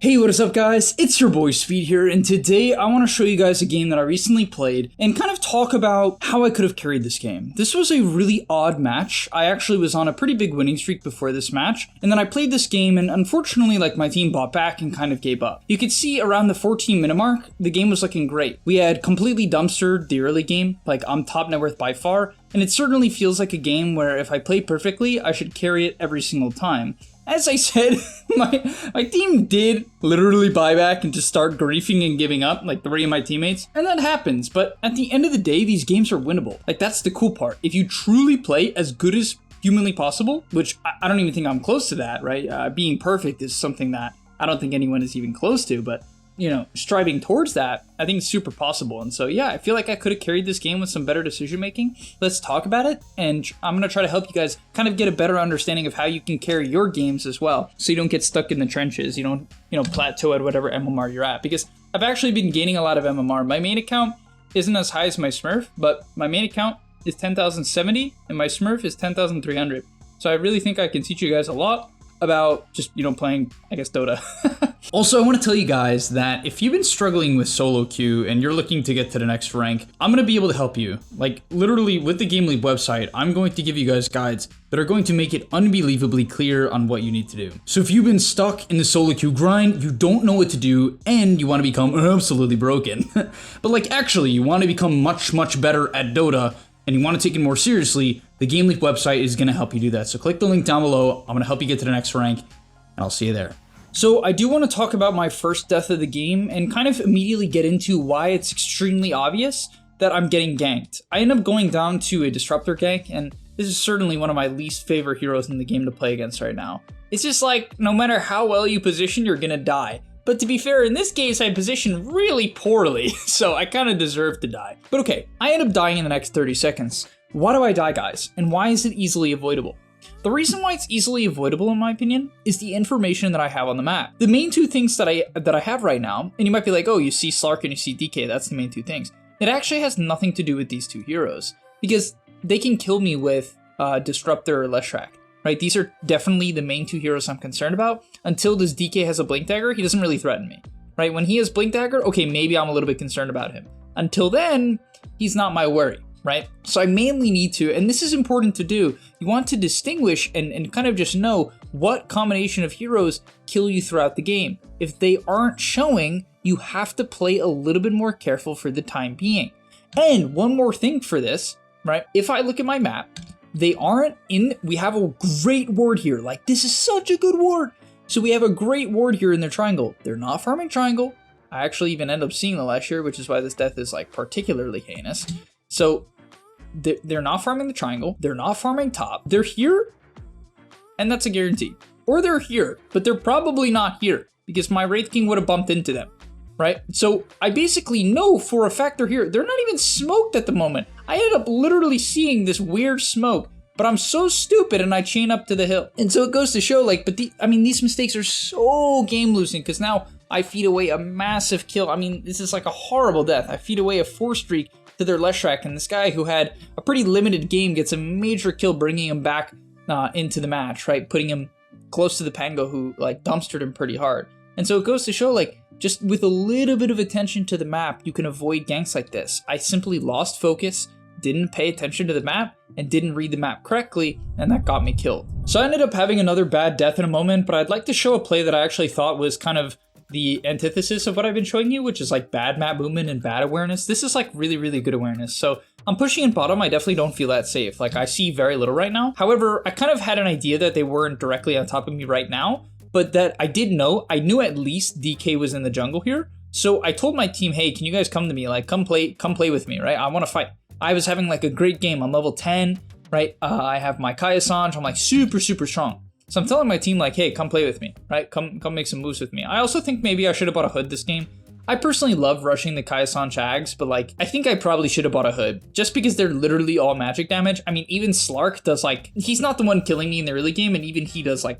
Hey, what is up guys? It's your boy Speed here, and today I want to show you guys a game that I recently played and kind of talk about how I could have carried this game. This was a really odd match. I actually was on a pretty big winning streak before this match, and then I played this game and unfortunately my team bought back and kind of gave up. You could see around the 14-minute mark, the game was looking great. We had completely dumpstered the early game, I'm top net worth by far, and it certainly feels like a game where if I play perfectly, I should carry it every single time. As I said, my team did literally buy back and just start griefing and giving up, like 3 of my teammates, and that happens, but at the end of the day, these games are winnable. That's the cool part. If you truly play as good as humanly possible, which I don't even think I'm close to that, right? Being perfect is something that I don't think anyone is even close to, but striving towards that, I think it's super possible. And so, yeah, I feel like I could have carried this game with some better decision making. Let's talk about it. And I'm going to try to help you guys kind of get a better understanding of how you can carry your games as well. So you don't get stuck in the trenches. You don't, plateau at whatever MMR you're at. Because I've actually been gaining a lot of MMR. My main account isn't as high as my Smurf, but my main account is 10,070 and my Smurf is 10,300. So I really think I can teach you guys a lot about just, playing, I guess, Dota. Also, I want to tell you guys that if you've been struggling with solo queue and you're looking to get to the next rank, I'm going to be able to help you. Literally with the gameleap website, I'm going to give you guys guides that are going to make it unbelievably clear on what you need to do. So if you've been stuck in the solo queue grind, you don't know what to do, and you want to become absolutely broken, but actually you want to become much, much better at Dota, and you want to take it more seriously, the gameleap website is going to help you do that. So click the link down below. I'm going to help you get to the next rank, and I'll see you there. So I do want to talk about my first death of the game and kind of immediately get into why it's extremely obvious that I'm getting ganked. I end up going down to a disruptor gank, and this is certainly one of my least favorite heroes in the game to play against right now. It's just no matter how well you position, you're gonna die. But to be fair, in this case, I positioned really poorly, so I kind of deserve to die. But okay, I end up dying in the next 30 seconds. Why do I die, guys? And why is it easily avoidable? The reason why it's easily avoidable, in my opinion, is the information that I have on the map. The main two things that I have right now, and you might be like, oh, you see Slark and you see DK, that's the main two things. It actually has nothing to do with these two heroes, because they can kill me with Disruptor or Leshrac, right? These are definitely the main two heroes I'm concerned about. Until this DK has a Blink Dagger, he doesn't really threaten me, right? When he has Blink Dagger, okay, maybe I'm a little bit concerned about him. Until then, he's not my worry. Right? So I mainly need to, and this is important to do, you want to distinguish and kind of just know what combination of heroes kill you throughout the game. If they aren't showing, you have to play a little bit more careful for the time being. And one more thing for this, right? If I look at my map, they aren't in, we have a great ward here. This is such a good ward. So we have a great ward here in their triangle. They're not farming triangle. I actually even end up seeing the last year, which is why this death is particularly heinous. So they're not farming the triangle, they're not farming top, they're here, and that's a guarantee. Or they're here, but they're probably not here, because my Wraith King would have bumped into them, right? So I basically know for a fact they're here. They're not even smoked at the moment. I ended up literally seeing this weird smoke, but I'm so stupid and I chain up to the hill. And so it goes to show, these mistakes are so game losing, because now I feed away a massive kill. This is a horrible death. I feed away a 4 streak to their Leshrac, and this guy who had a pretty limited game gets a major kill, bringing him back into the match, right? Putting him close to the Pango, who dumpstered him pretty hard. And so it goes to show, just with a little bit of attention to the map, you can avoid ganks like this. I simply lost focus, didn't pay attention to the map, and didn't read the map correctly, and that got me killed. So I ended up having another bad death in a moment, but I'd like to show a play that I actually thought was kind of the antithesis of what I've been showing you, which is bad map movement and bad awareness. This is really, really good awareness. So I'm pushing in bottom. I definitely don't feel that safe. I see very little right now. However, I kind of had an idea that they weren't directly on top of me right now, but that I did know. I knew at least DK was in the jungle here. So I told my team, hey, can you guys come to me? Come play with me, right? I want to fight. I was having a great game. I'm level 10, right? I have my Kaya Sanj. I'm super, super strong. So I'm telling my team hey, come play with me, right? Come make some moves with me. I also think maybe I should have bought a hood this game. I personally love rushing the Kaya Sanj Ags, but I think I probably should have bought a hood just because they're literally all magic damage. Even Slark does he's not the one killing me in the early game, and even he does a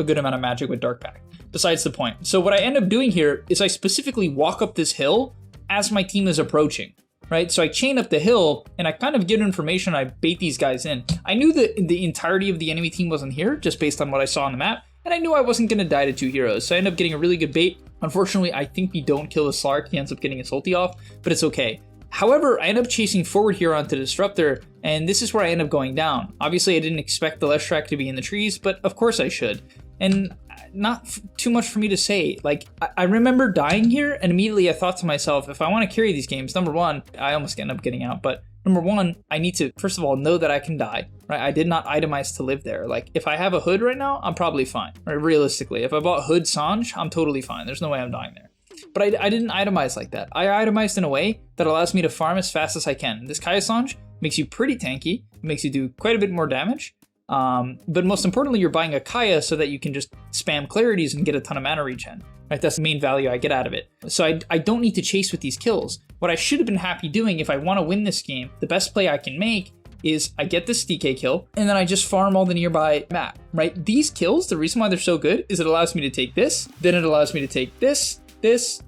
good amount of magic with Dark Pact. Besides the point. So what I end up doing here is I specifically walk up this hill as my team is approaching. right? So I chain up the hill and I kind of get information. I bait these guys in. I knew that the entirety of the enemy team wasn't here just based on what I saw on the map. and I knew I wasn't going to die to 2 heroes, so I ended up getting a really good bait. Unfortunately, I think we don't kill the Slark. He ends up getting his ulti off, but it's okay. However, I end up chasing forward here onto the Disruptor, and this is where I end up going down. Obviously, I didn't expect the Leshrac to be in the trees, but of course I should. And not too much for me to say. Like, I remember dying here, and immediately I thought to myself, if I want to carry these games, number one, I almost end up getting out, but number one, I need to, first of all, know that I can die, right? I did not itemize to live there. Like, if I have a Hood right now, I'm probably fine, right? Realistically, if I bought Hood Sange, I'm totally fine. There's no way I'm dying there. But I didn't itemize like that. I itemized in a way that allows me to farm as fast as I can. This Kaya Sange makes you pretty tanky. It makes you do quite a bit more damage. But most importantly, you're buying a Kaya so that you can just spam clarities and get a ton of mana regen. Right? That's the main value I get out of it. So I don't need to chase with these kills. What I should have been happy doing if I want to win this game, the best play I can make is I get this DK kill, and then I just farm all the nearby map, right? These kills, the reason why they're so good is it allows me to take this, then it allows me to take this, this,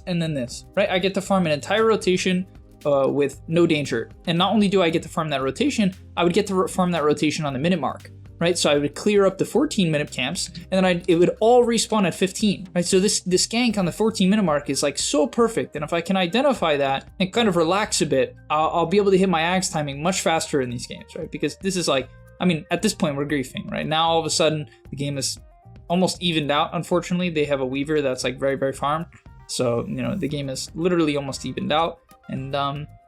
and then this, right? I get to farm an entire rotation with no danger. And not only do I get to farm that rotation, I would get to farm that rotation on the minute mark, right? So I would clear up the 14-minute camps, and then it would all respawn at 15, right? So this gank on the 14-minute mark is like so perfect, and if I can identify that and kind of relax a bit, I'll be able to hit my Axe timing much faster in these games, right? Because this is like, I mean, at this point we're griefing, right? Now all of a sudden the game is almost evened out, unfortunately. They have a Weaver that's like very, very farmed. So, you know, the game is literally almost evened out. And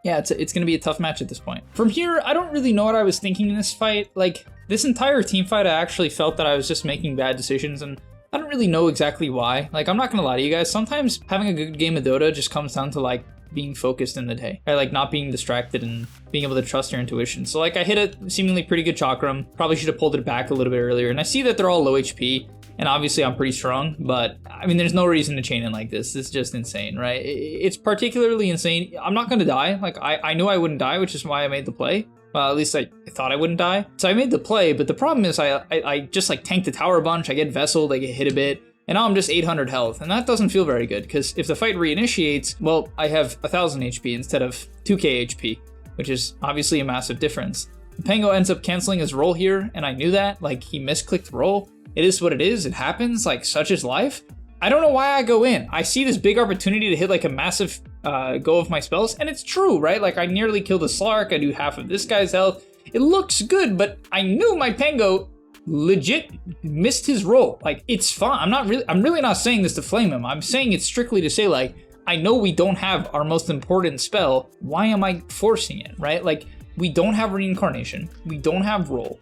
yeah, it's going to be a tough match at this point. From here, I don't really know what I was thinking in this fight. Like, this entire team fight, I actually felt that I was just making bad decisions, and I don't really know exactly why. Like, I'm not going to lie to you guys. Sometimes having a good game of Dota just comes down to, like, being focused in the day, right? Like, not being distracted and being able to trust your intuition. So, like, I hit a seemingly pretty good Chakram. Probably should have pulled it back a little bit earlier. And I see that they're all low HP. And obviously I'm pretty strong, but I mean, there's no reason to chain in like this. It's just insane, right? It's particularly insane. I'm not going to die. Like, I knew I wouldn't die, which is why I made the play. Well, at least I thought I wouldn't die. So I made the play, but the problem is I just like tanked the tower a bunch. I get vesseled, I get hit a bit, and now I'm just 800 health. And that doesn't feel very good, because if the fight reinitiates, well, I have 1000 HP instead of 2k HP, which is obviously a massive difference. Pango ends up canceling his roll here, and I knew that. Like, he misclicked roll. It is what it is. It happens. Like, such is life. I don't know why I go in. I see this big opportunity to hit like a massive go of my spells, and it's true, right? Like, I nearly killed a Slark. I do half of this guy's health. It looks good, but I knew my Pango legit missed his roll. Like, it's fine. I'm really not saying this to flame him. I'm saying it strictly to say, like, I know we don't have our most important spell. Why am I forcing it, right? Like, we don't have reincarnation. We don't have roll.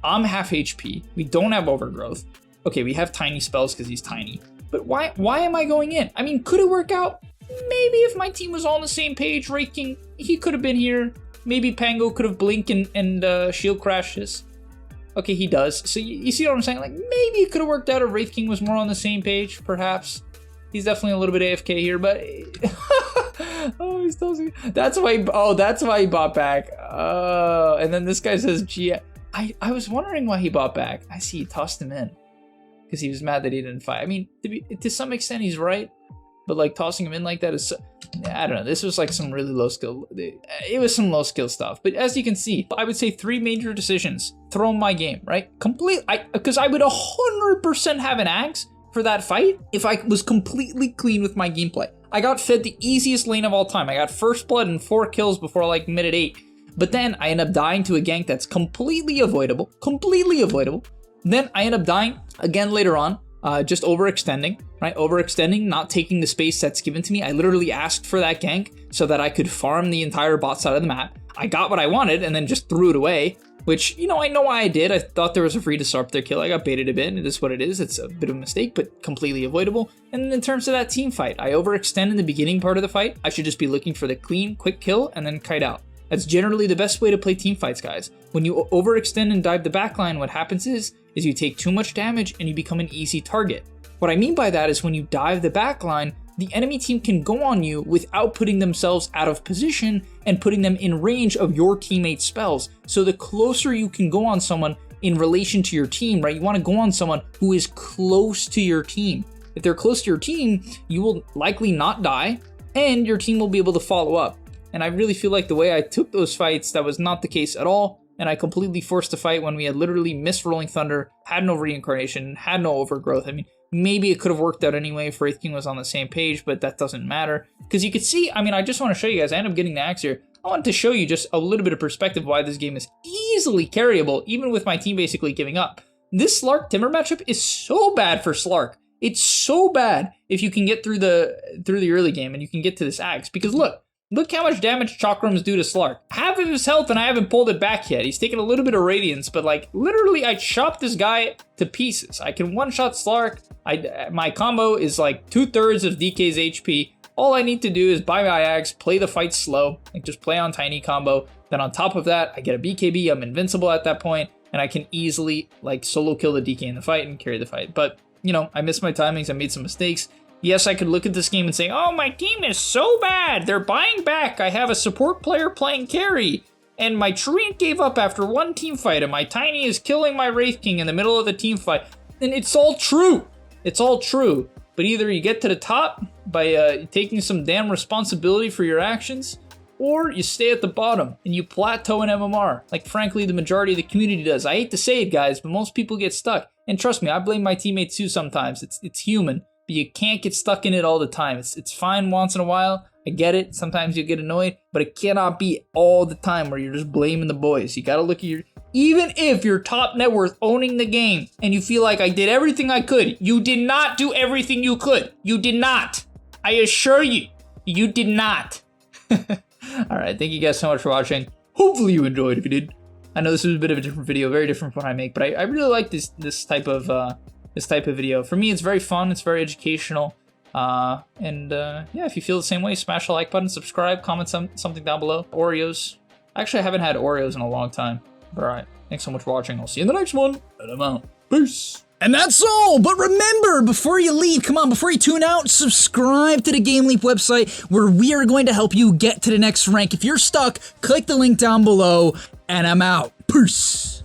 I'm half HP. We don't have overgrowth. Okay, we have tiny spells because he's tiny. But why am I going in? I mean, could it work out? Maybe if my team was all on the same page, Wraith King, he could have been here. Maybe Pango could have blinked and shield crashes. Okay, he does. So you see what I'm saying? Like, maybe it could have worked out if Wraith King was more on the same page, perhaps. He's definitely a little bit AFK here, but oh, he's tossing. That's why he bought back. And then this guy says, "Gee, I was wondering why he bought back." I see, he tossed him in because he was mad that he didn't fight. I mean, to some extent, he's right, but like tossing him in like that is, I don't know. This was like some really low skill. It was some low skill stuff. But as you can see, I would say 3 major decisions throw in my game, right? Because I would 100% have an axe for that fight if I was completely clean with my gameplay. I got fed the easiest lane of all time. I got first blood and 4 kills before like minute 8. But then I end up dying to a gank that's completely avoidable. Then I end up dying again later on, just overextending, right? Overextending, not taking the space that's given to me. I literally asked for that gank so that I could farm the entire bot side of the map. I got what I wanted and then just threw it away, which, you know, I know why I did. I thought there was a free disruptor kill. I got baited a bit, and it is what it is. It's a bit of a mistake, but completely avoidable. And then in terms of that team fight, I overextend in the beginning part of the fight. I should just be looking for the clean, quick kill and then kite out. That's generally the best way to play team fights, guys. When you overextend and dive the backline, what happens is you take too much damage and you become an easy target. What I mean by that is when you dive the backline, the enemy team can go on you without putting themselves out of position and putting them in range of your teammate's spells. So the closer you can go on someone in relation to your team, right? You want to go on someone who is close to your team. If they're close to your team, you will likely not die and your team will be able to follow up. And I really feel like the way I took those fights, that was not the case at all. and I completely forced the fight when we had literally missed Rolling Thunder, had no reincarnation, had no overgrowth. I mean, maybe it could have worked out anyway if Wraith King was on the same page, but that doesn't matter. Because you could see, I mean, I just want to show you guys, I end up getting the axe here. I wanted to show you just a little bit of perspective why this game is easily carryable, even with my team basically giving up. This Slark Timber matchup is so bad for Slark. It's so bad if you can get through the early game and you can get to this axe. Because look how much damage Chakrams do to Slark. Half of his health and I haven't pulled it back yet. He's taken a little bit of radiance, but like literally I chopped this guy to pieces. I can one-shot Slark. My combo is like 2/3 of DK's HP. All I need to do is buy my axe, play the fight slow, like just play on tiny combo. Then on top of that, I get a BKB, I'm invincible at that point, and I can easily like solo kill the DK in the fight and carry the fight. But, you know, I missed my timings, I made some mistakes. Yes, I could look at this game and say, oh, my team is so bad, they're buying back, I have a support player playing carry, and my Treant gave up after one team fight, and my Tiny is killing my Wraith King in the middle of the team fight. And it's all true. It's all true. But either you get to the top by taking some damn responsibility for your actions, or you stay at the bottom and you plateau in MMR, like frankly the majority of the community does. I hate to say it, guys, but most people get stuck. And trust me, I blame my teammates too sometimes. It's human, but you can't get stuck in it all the time. It's fine once in a while. I get it. Sometimes you get annoyed, but it cannot be all the time where you're just blaming the boys. You gotta look at your... Even if you're top net worth owning the game and you feel like I did everything I could, you did not do everything you could. You did not. I assure you, you did not. Alright, thank you guys so much for watching. Hopefully you enjoyed if you did. I know this was a bit of a different video, very different from what I make, but I really like this type of video. For me, it's very fun, it's very educational. Yeah, if you feel the same way, smash the like button, subscribe, comment something down below. Oreos. Actually, I haven't had Oreos in a long time. Alright, thanks so much for watching. I'll see you in the next one. And I'm out. Peace. And that's all, but remember, before you leave, come on, before you tune out, subscribe to the GameLeap website where we are going to help you get to the next rank. If you're stuck, click the link down below, and I'm out. Peace.